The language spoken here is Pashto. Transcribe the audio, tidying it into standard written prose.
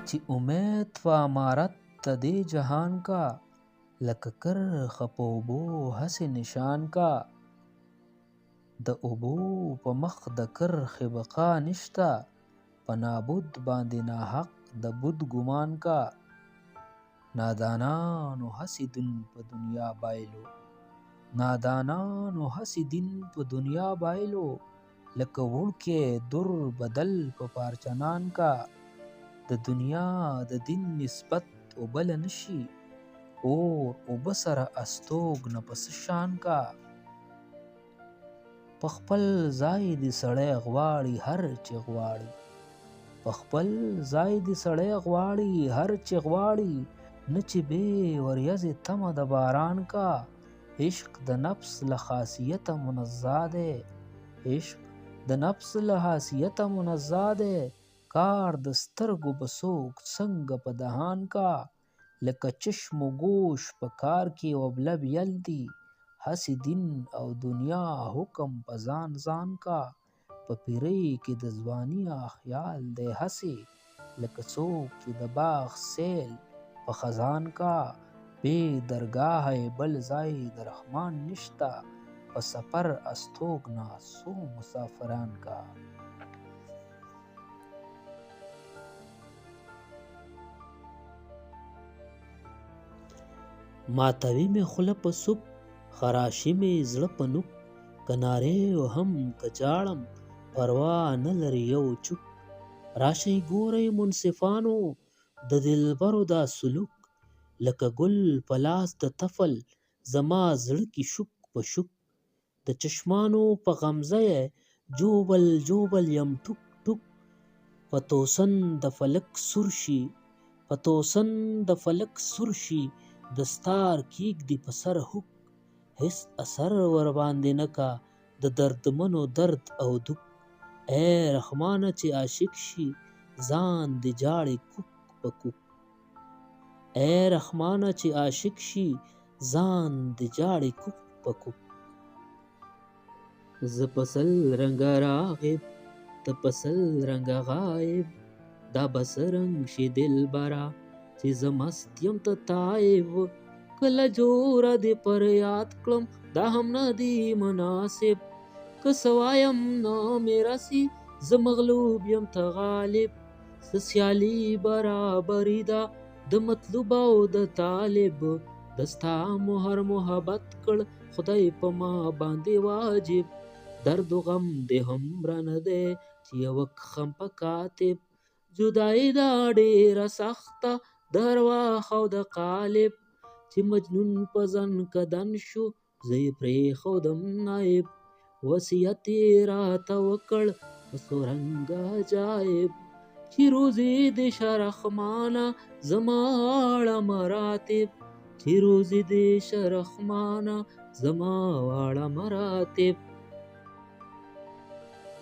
چې امید و امارت د دې جهان کا، لکه کرښه په اوبو هسې نشان کا. د اوبو په مخ د کرښې بقا نشته، په نابود باندې ناحق د بد ګمان کا. نادانانو هسې دین په دنیا بایلو، نادانانو هسې دین په دنیا بایلو. لکه وړکې در بدل په پارچنان کا. د دنیا د دین نسبت اوبله نشي، اور اوبه سره استوګنه په څه شان کا. په خپل ځای دې سړی غواړي هر چې غواړي، په خپل ځای دې سړی غواړي هر چې غواړي. نه چې بې وریځې تمه د باران کا. عشق د نفس له خاصیته منزه دی، عشق د نفس له خاصیته منزه دی. کار د سترګو به څوک څنګه په دهان کا. لکه چشم و گوش په کار کې وبله بیل دي، هسې دین او دنیا حکم په ځان ځان کا. په پیرۍ کې د ځواني خیال دی هسې، لکه څوک چې د باغ سیل په خزان کا. بې درګاهه بل ځای د رحمان نشته، په سفر استوګنه څو مسافران کا. ماتوي مې خوله په سوک، خراشي مې زړه په نوک. که نارې وهم که جاړم پروا نه لري یو چوک. راشئ ګورئ منصفانو د دلبرو دا سلوک، لکه ګل په لاس د طفل زما زړه کې شوک په شوک. د چشمانو په غمزه یې جوبل جوبل یم ټوک ټوک. په توسن د فلک سور شي، په توسن د فلک سور شي، دستار کیږدي په سر هوک. هیڅ اثر ور باندې نه کا د دردمنو درد او دوک. ای رحمانه چې عاشق شي ځان د جاړي کوک په کوک. ای رحمانه چې عاشق شي ځان د جاړي کوک په کوک. زه پسل رنګه راغب ته پسل رنګه غایب، دا بس رنګ شي دلبره چې زه مست یم ته تایب. کله جوړه دې پر یاد کړم دا هم نه دی مناسب، که څه وایم نه مې رسي زه مغلوب یم ته غالب. څه سیالي برابري ده د مطلوب او د طالب، دستا مهر محبت کړ خدای په ما باندې واجب. درد و غم دې هم رانه دی چې یو خم په کاتب. جدایي دا ډېره سخته د ارواح او د قالب، چې مجنون په ځن کدن شو زه یې پرېښودم نایب. وصیت یې راته وکړ په څو رنګه عجایب، چې روزي دې شه رحمانه زما واړه مراتب، چې روزي دې شه رحمانه زما واړه مراتب.